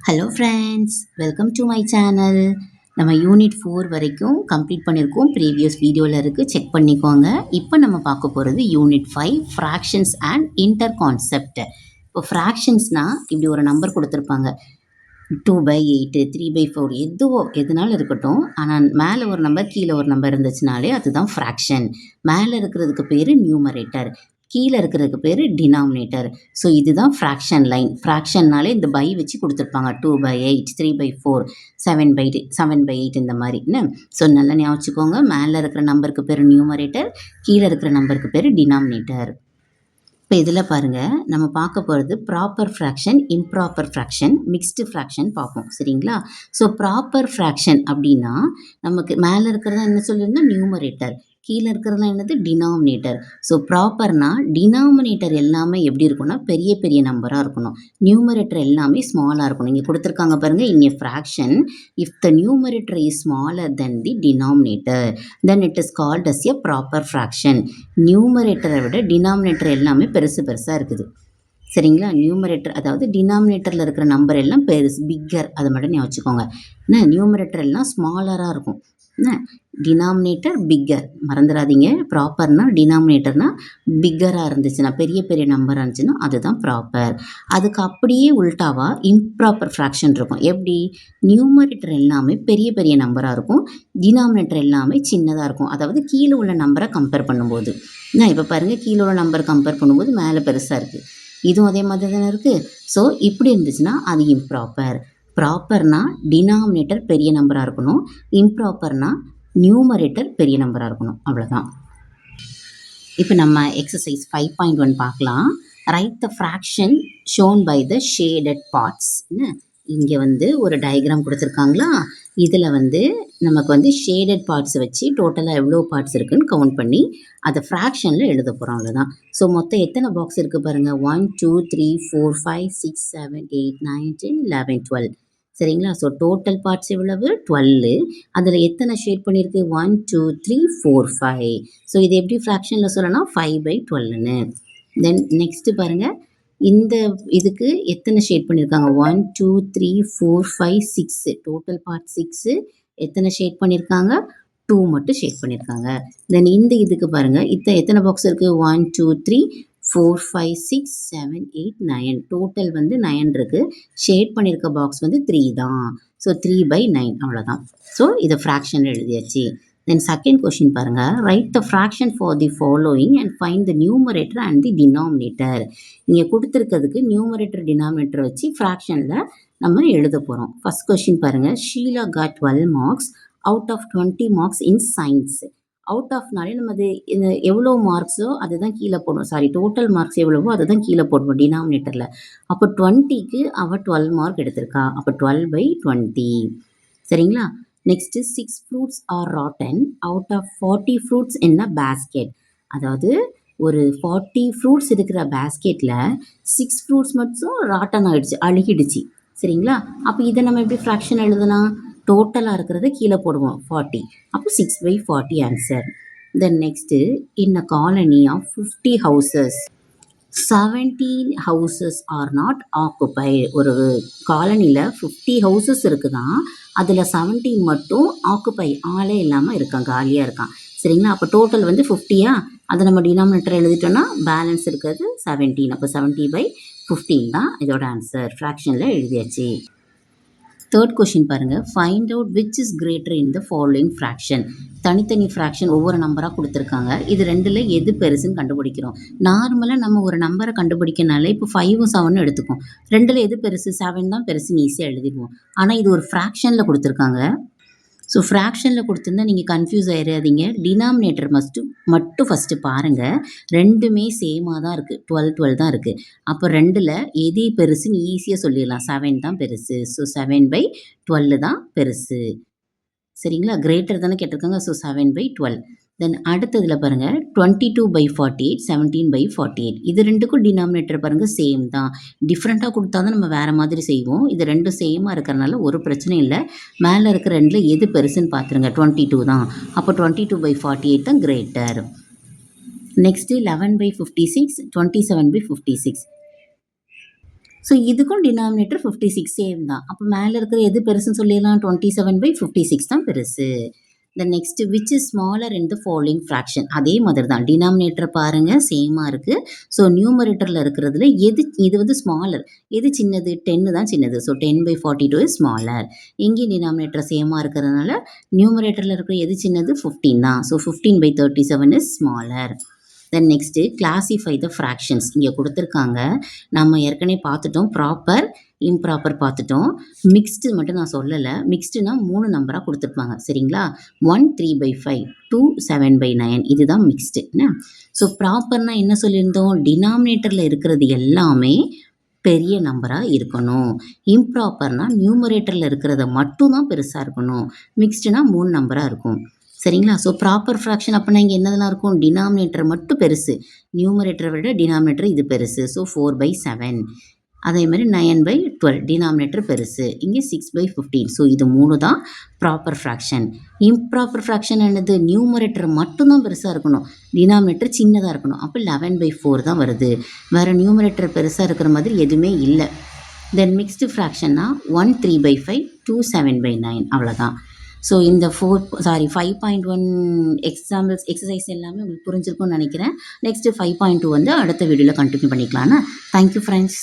Hello friends, welcome to my channel. நம்ம unit 4 வரைக்கும் complete பண்ணியிருக்கோம். ப்ரீவியஸ் வீடியோவில் இருக்குது, செக் பண்ணிக்கோங்க. இப்போ நம்ம பார்க்க போகிறது unit 5 fractions and inter concept. இப்போ ஃப்ராக்ஷன்ஸ்னால் இப்படி ஒரு நம்பர் கொடுத்துருப்பாங்க, 2/8, 3/4, எதுனாலும் இருக்கட்டும். ஆனால் மேலே ஒரு நம்பர் கீழே ஒரு நம்பர் இருந்துச்சுனாலே அதுதான் ஃப்ராக்ஷன். மேலே இருக்கிறதுக்கு பேர் நியூமரேட்டர், கீழே இருக்கிறதுக்கு பேர் டினாமினேட்டர். ஸோ இதுதான் ஃப்ராக்ஷன் லைன். ஃப்ராக்ஷன்னாலே இந்த பை வச்சு கொடுத்துருப்பாங்க, 2/8, 3/4, 7/8 இந்த மாதிரி என்ன. ஸோ நல்லா ஞாபகம் வச்சுக்கோங்க. மேலே இருக்கிற நம்பருக்கு பேர் நியூமரேட்டர், கீழே இருக்கிற நம்பருக்கு பேர் டினாமினேட்டர். இப்போ இதில் பாருங்கள், நம்ம பார்க்க போகிறது proper fraction, improper fraction, mixed fraction பார்ப்போம். சரிங்களா? ஸோ ப்ராப்பர் ஃப்ராக்ஷன் அப்படின்னா நமக்கு மேலே இருக்கிறதா என்ன சொல்லியிருந்தோம், நியூமரேட்டர், கீழே இருக்கிறதுலாம் என்னது, டினாமினேட்டர். ஸோ ப்ராப்பர்னா டினாமினேட்டர் எல்லாமே எப்படி இருக்கும்னா பெரிய பெரிய நம்பராக இருக்கணும், நியூமரேட்டர் எல்லாமே ஸ்மாலாக இருக்கணும். இங்கே கொடுத்துருக்காங்க பாருங்கள், in a fraction if the numerator is smaller then the denominator then it is called as a proper fraction. நியூமரேட்டரை விட டினாமினேட்டர் எல்லாமே பெருசாக இருக்குது. சரிங்களா? நியூமரேட்டர் அதாவது டினாமினேட்டரில் இருக்கிற நம்பர் எல்லாம் பெருசு, பிக்கர், அதை மட்டும் ஞாபகம் வச்சுக்கோங்க. என்ன, நியூமரேட்டர் எல்லாம் ஸ்மாலராக இருக்கும், என்ன, டினாமினேட்டர் பிக்கர் மறந்துடாதீங்க. ப்ராப்பர்னா டினாமினேட்டர்னா பிக்கராக இருந்துச்சுன்னா, பெரிய பெரிய நம்பராக இருந்துச்சுன்னா அதுதான் ப்ராப்பர். அதுக்கு அப்படியே உல்டாவாக இம்ப்ராப்பர் ஃப்ராக்ஷன் இருக்கும். எப்படி, நியூமரேட்டர் எல்லாமே பெரிய பெரிய நம்பராக இருக்கும், டினாமினேட்டர் எல்லாமே சின்னதாக இருக்கும். அதாவது கீழே உள்ள நம்பரை கம்பேர் பண்ணும்போது, நான் இப்போ பாருங்கள், கீழே உள்ள நம்பர் கம்பேர் பண்ணும்போது மேலே பெருசாக இருக்குது, இதுவும் அதே மாதிரி தானே இருக்குது. ஸோ இப்படி இருந்துச்சுன்னா அது இம்ப்ராப்பர். ப்ராப்பர்னா டினாமினேட்டர் பெரிய நம்பராக இருக்கணும், இம்ப்ராப்பர்னா நியூமரேட்டர் பெரிய நம்பராக இருக்கணும், அவ்வளோதான். இப்போ நம்ம எக்ஸசைஸ் 5.1 பார்க்கலாம். Write the fraction shown by the shaded parts. இங்கே ஒரு டயக்ராம் கொடுத்துருக்காங்களா, இதில் நமக்கு ஷேடட் பார்ட்ஸ் வச்சு டோட்டலாக எவ்வளோ பார்ட்ஸ் இருக்குதுன்னு கவுண்ட் பண்ணி அதை ஃப்ராக்ஷனில் எழுத போகிறோம், அவ்வளோதான். ஸோ மொத்தம் எத்தனை பாக்ஸ் இருக்குது பாருங்கள், 1 2 3 4 5 6 7 8 9 10 11 12. சரிங்களா? ஸோ டோட்டல் பார்ட்ஸ் எவ்வளவு, 12. அதில் எத்தனை ஷேட் பண்ணியிருக்கு, 1 2 3 4 5. ஸோ இது எப்படி ஃப்ராக்ஷனில் சொல்லலாம், 5/12ன்னு. தென் நெக்ஸ்ட்டு பாருங்கள், இந்த இதுக்கு எத்தனை ஷேட் பண்ணியிருக்காங்க, 1 2 3 4 5 6. Total part 6. எத்தனை ஷேட் பண்ணியிருக்காங்க, 2 மட்டும் ஷேட் பண்ணியிருக்காங்க. தென் இந்த இதுக்கு பாருங்கள், எத்தனை பாக்ஸ் இருக்குது, 1 2 3 4 5 6 7 8 9. டோட்டல் 9 இருக்குது, ஷேட் பண்ணியிருக்க பாக்ஸ் 3 தான். ஸோ 3/9, அவ்வளோதான். ஸோ இதை ஃப்ராக்ஷன் எழுதியாச்சு. தென் செகண்ட் கொஷின் பாருங்கள், right the fraction for the following and find the numerator and the denominator. இங்கே கொடுத்துருக்கிறதுக்கு நியூமரேட்டர் டினாமினேட்டர் வச்சு ஃப்ராக்ஷனில் நம்ம எழுத போகிறோம். ஃபர்ஸ்ட் கொஷின் பாருங்கள், Sheela got 12 marks out of 20 marks in science. Out ஆஃப்னாலே நம்ம அது எவ்வளோ மார்க்ஸோ அதுதான் கீழே போடணும், சாரி டோட்டல் மார்க்ஸ் எவ்வளவோ அதை தான் கீழே போடணும் டினாமினேட்டரில். அப்போ 20க்கு அவள் 12 மார்க் எடுத்திருக்கா, அப்போ 12/20. சரிங்களா? Next 6 fruits are rotten out of 40 fruits in a basket. அதாவது ஒரு 40 ஃப்ரூட்ஸ் இருக்கிற பேஸ்கெட்டில் 6 ஃப்ரூட்ஸ் மட்டும் ராட்டன் ஆகிடுச்சு, அழுகிடுச்சு. சரிங்களா? அப்போ இதை நம்ம எப்படி ஃப்ராக்ஷன் எழுதுனா, டோட்டலாக இருக்கிறத கீழே போடுவோம் 40, அப்போ 6/40 answer. Then next, in a colony of 50 houses 17 houses are not occupied. ஒரு காலனியில் 50 ஹவுசஸ் இருக்குதான், அதில் 17 மட்டும் ஆக்குபை, ஆளே இல்லாமல் இருக்கான், காலியாக இருக்கான். சரிங்களா? அப்போ டோட்டல் 50யா, அதை நம்ம டினாமினேட்டர் எழுதிட்டோம்னா பேலன்ஸ் இருக்கிறது 17. அப்போ 70/15 தான் இதோட ஆன்சர். ஃப்ராக்ஷனில் எழுதியாச்சு. தேர்ட் கொஷின் பாருங்கள், find out which is greater in the following fraction. தனித்தனி ஃப்ராக்ஷன் ஒவ்வொரு நம்பராக கொடுத்துருக்காங்க, இது ரெண்டில் எது பெருசுன்னு கண்டுபிடிக்கிறோம். நார்மலாக நம்ம ஒரு நம்பரை கண்டுபிடிக்கனால இப்போ 5 7 எடுத்துக்கும், ரெண்டில் எது பெருசு, 7 தான் பெருசுன்னு ஈஸியாக எழுதிடுவோம். ஆனால் இது ஒரு ஃப்ராக்ஷனில் கொடுத்துருக்காங்க. ஸோ ஃப்ராக்ஷனில் கொடுத்துருந்தா நீங்கள் கன்ஃபியூஸ் ஆகிடாதீங்க. டினாமினேட்டர் மட்டும் ஃபஸ்ட்டு பாருங்கள், ரெண்டுமே சேமாக தான் இருக்குது, 12 12 தான் இருக்குது. அப்போ ரெண்டில் எது பெருசுன்னு ஈஸியாக சொல்லிடலாம், 7 தான் பெருசு. ஸோ 7/12 தான் பெருசு. சரிங்களா? கிரேட்டர் தானே கேட்டிருக்காங்க, ஸோ 7/12. தென் அடுத்ததில் பாருங்கள், 22/48 17/48. இது ரெண்டுக்கும் டினாமினேட்டர் பாருங்கள் சேம் தான். டிஃப்ரெண்ட்டாக கொடுத்தா தான் நம்ம வேறு மாதிரி செய்வோம். இது ரெண்டும் சேமாக இருக்கிறனால ஒரு பிரச்சனையும் இல்லை. மேலே இருக்கிற ரெண்டில் எது பெருசுன்னு பார்த்துருங்க, 22 தான். அப்போ 22/48 தான் கிரேட்டர். நெக்ஸ்ட்டு 11/56 27/56. ஸோ இதுக்கும் டினாமினேட்டர் 56 சேம் தான். அப்போ மேலே இருக்கிற எது பெருசுன்னு சொல்லிடலாம், 27/56 தான் பெருசு. The next, which is smaller in the following fraction? அதே மாதிரி தான் டினாமினேட்டர் பாருங்க சேமாக இருக்கு. ஸோ நியூமரேட்டரில் இருக்கிறதுல இது வந்து ஸ்மாலர், எது சின்னது, 10 தான் சின்னது. So 10/42 is smaller. இங்கேயும் டினாமினேட்டர் சேமாக இருக்கிறதுனால நியூமரேட்டரில் இருக்கிற எது சின்னது, 15 தான். So 15/37 is smaller. Then next classify the fractions இங்கே கொடுத்துருக்காங்க. நம்ம ஏற்கனவே பார்த்துட்டோம், ப்ராப்பர் இம்ப்ராப்பர் பார்த்துட்டோம். மிக்ஸ்டு மட்டும் நான் சொல்லலை. மிக்ஸ்டுனா 3 நம்பராக கொடுத்துருப்பாங்க சரிங்களா. 1 3/5, 2 7/9 இதுதான் மிக்ஸ்டு என்ன. ஸோ ப்ராப்பர்னா என்ன சொல்லியிருந்தோம், டினாமினேட்டரில் இருக்கிறது எல்லாமே பெரிய நம்பராக இருக்கணும். இம்ப்ராப்பர்னா நியூமரேட்டரில் இருக்கிறத மட்டும் தான் பெருசாக இருக்கணும். மிக்ஸ்டுனா 3 நம்பராக இருக்கும் சரிங்களா. ஸோ ப்ராப்பர் ஃப்ராக்ஷன் அப்படின்னா இங்கே என்னதெல்லாம் இருக்கும், டினாமினேட்டர் மட்டும் பெருசு, நியூமரேட்டரை விட டினாமினேட்டர் இது பெருசு. ஸோ 4/7. அதே மாதிரி 9/12 டினாமினேட்டர் பெருசு, இங்கே 6/15. ஸோ இது 3 தான் ப்ராப்பர் ஃப்ராக்ஷன். இம்ப்ராப்பர் ஃப்ராக்ஷன் என்னது, நியூமரேட்டர் மட்டும்தான் பெருசாக இருக்கணும், டினாமினேட்டர் சின்னதாக இருக்கணும். அப்போ 11/4 தான் வருது. வேறு நியூமரேட்டர் பெருசாக இருக்கிற மாதிரி எதுவுமே இல்லை. தென் மிக்ஸ்டு ஃப்ராக்ஷன்னா 1 3/5, 2 7/9 அவ்வளோதான். ஸோ இந்த 5.1 எக்ஸசைஸ் எல்லாமே உங்களுக்கு புரிஞ்சிருக்கும்னு நினைக்கிறேன். நெக்ஸ்ட்டு 5.2 வந்து அடுத்த வீடியோவில் கண்டினியூ பண்ணிக்கலாம்னா. Thank you friends.